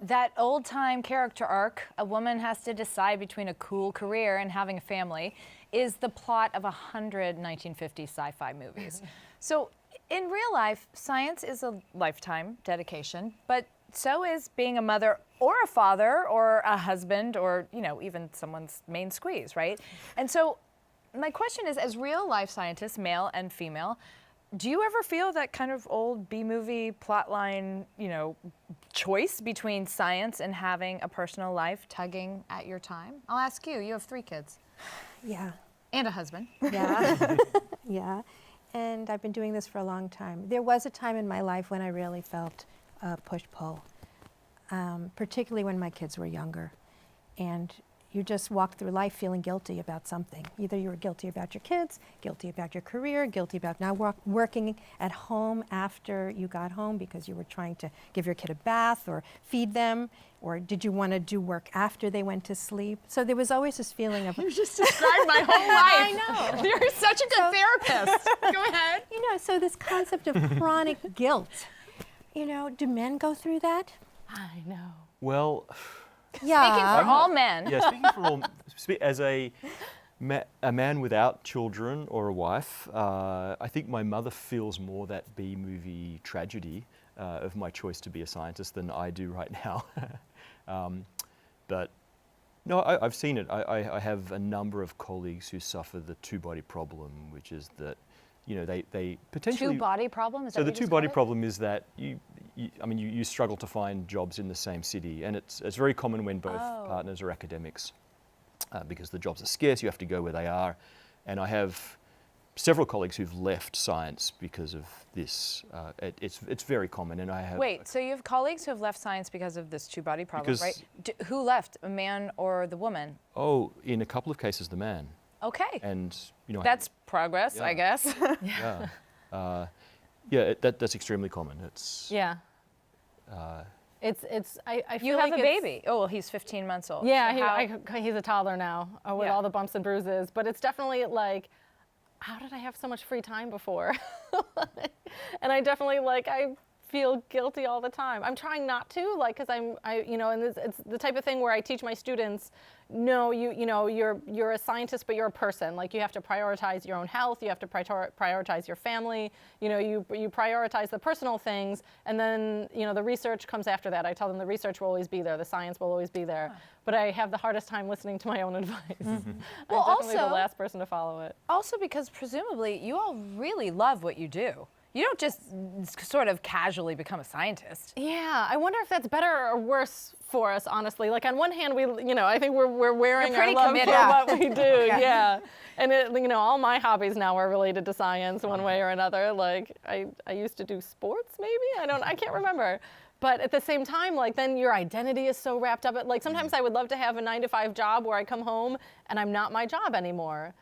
that old-time character arc, a woman has to decide between a cool career and having a family, is the plot of 100 1950s sci-fi movies. So in real life, science is a lifetime dedication, but so is being a mother or a father or a husband or, you know, even someone's main squeeze, right? And so my question is, as real life scientists, male and female, do you ever feel that kind of old B-movie plotline, you know, choice between science and having a personal life tugging at your time? I'll ask you. You have 3 kids. Yeah. And a husband. Yeah. Yeah. And I've been doing this for a long time. There was a time in my life when I really felt push-pull, particularly when my kids were younger. And you just walk through life feeling guilty about something. Either you were guilty about your kids, guilty about your career, guilty about not working at home after you got home because you were trying to give your kid a bath or feed them, or did you want to do work after they went to sleep? So there was always this feeling of... You just described my whole life. I know. You're such a good therapist. Go ahead. You know, so this concept of chronic guilt, you know, do men go through that? I know. Well, Yeah. Speaking for all men. yeah, speaking for all, as a man without children or a wife, I think my mother feels more that B-movie tragedy of my choice to be a scientist than I do right now. But no, I've seen it. I have a number of colleagues who suffer the two-body problem, which is that, you know, they potentially... Two-body problem? Is that So the what you just two-body called it? problem is that you struggle to find jobs in the same city, and it's very common when both partners are academics, because the jobs are scarce. You have to go where they are, and I have several colleagues who've left science because of this. It's very common, and I have. Wait, so you have colleagues who have left science because of this two-body problem, Because- right? Who left, a man or the woman? Oh, in a couple of cases, the man, Okay. and you know. That's progress, I Yeah. guess. yeah. Yeah, that's extremely common. It's Yeah. I feel You have like a it's- baby. Oh, well, he's 15 months old. Yeah, So he's a toddler now with Yeah. all the bumps and bruises. But it's definitely like, how did I have so much free time before? And I definitely I feel guilty all the time. I'm trying not to, because and it's the type of thing where I teach my students, no, you're a scientist, but you're a person. Like, you have to prioritize your own health, you have to prioritize your family, you prioritize the personal things, and then, the research comes after that. I tell them the research will always be there, the science will always be there. But I have the hardest time listening to my own advice. Well, I'm definitely also- the last person to follow it. Also because presumably you all really love what you do. You don't just sort of casually become a scientist. Yeah, I wonder if that's better or worse for us, honestly. Like, on one hand, I think we're wearing You're our pretty love committed. for what we do. Yeah. And all my hobbies now are related to science one way or another. Like, I used to do sports, maybe? I can't remember. But at the same time, then your identity is so wrapped up. Sometimes I would love to have a 9-to-5 job where I come home and I'm not my job anymore.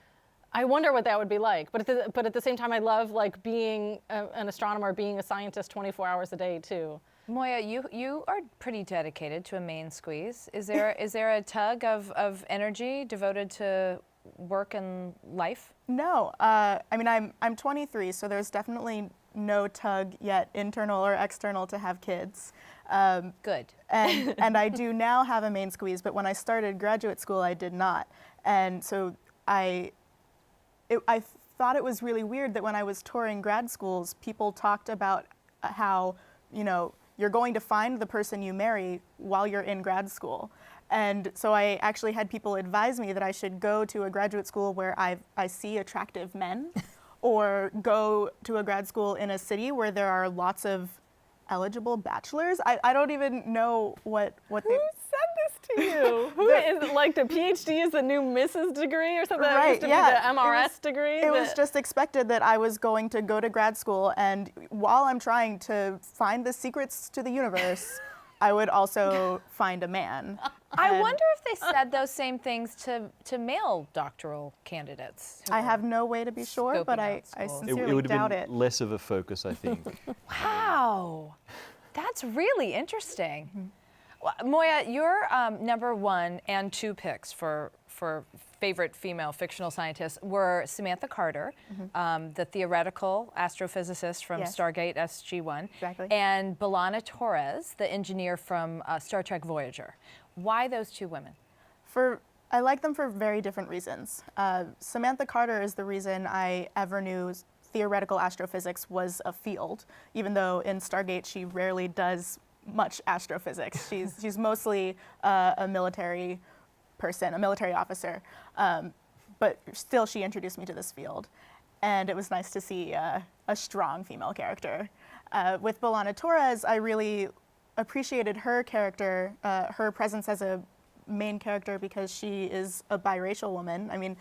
I wonder what that would be like. But at the same time, I love being an astronomer, being a scientist 24 hours a day too. Moiya, you are pretty dedicated to a main squeeze. Is there a tug of energy devoted to work and life? No, I'm 23, so there's definitely no tug yet, internal or external, to have kids. Good. And I do now have a main squeeze, but when I started graduate school, I did not. And so I thought it was really weird that when I was touring grad schools, people talked about how, you're going to find the person you marry while you're in grad school. And so I actually had people advise me that I should go to a graduate school where I see attractive men, or go to a grad school in a city where there are lots of eligible bachelors. I don't even know what they... Who said this to you? Who is the PhD is the new Mrs. degree or something? That used to be the MRS degree? It was just expected that I was going to go to grad school, and while I'm trying to find the secrets to the universe, I would also find a man. I wonder if they said those same things to male doctoral candidates. I have no way to be sure, scoping but out I schools. sincerely it would have doubt been it. less of a focus, I think. Wow, that's really interesting. Well, Moiya, your number 1 and 2 picks for favorite female fictional scientists were Samantha Carter, the theoretical astrophysicist from Yes. Stargate SG-1, Exactly. and B'Elanna Torres, the engineer from Star Trek Voyager. Why those 2 women? I like them for very different reasons. Samantha Carter is the reason I ever knew theoretical astrophysics was a field, even though in Stargate she rarely does much astrophysics. She's mostly a military person, a military officer, but still she introduced me to this field. And it was nice to see a strong female character. With B'Elanna Torres, I really appreciated her character, her presence as a main character, because she is a biracial woman. I mean,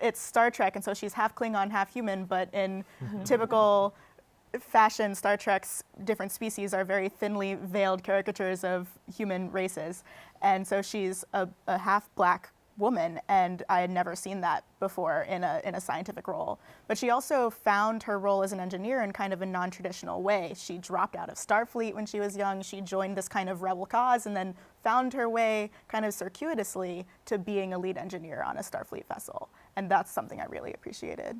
it's Star Trek, and so she's half Klingon, half human, but in typical fashion, Star Trek's different species are very thinly veiled caricatures of human races. And so she's a half black woman, and I had never seen that before in a scientific role. But she also found her role as an engineer in kind of a non-traditional way. She dropped out of Starfleet when she was young. She joined this kind of rebel cause and then found her way kind of circuitously to being a lead engineer on a Starfleet vessel. And that's something I really appreciated.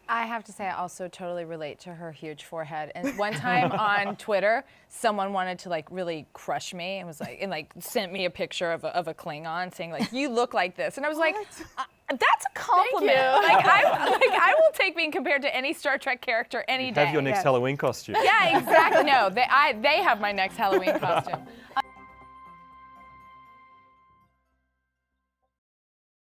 I have to say, I also totally relate to her huge forehead. And one time on Twitter, someone wanted to like really crush me and was like, sent me a picture of a Klingon saying like, "You look like this," and I was like, "That's a compliment." Thank you. I will take being compared to any Star Trek character any day. Have your next Yes. Halloween costume. Yeah, exactly. No, they have my next Halloween costume.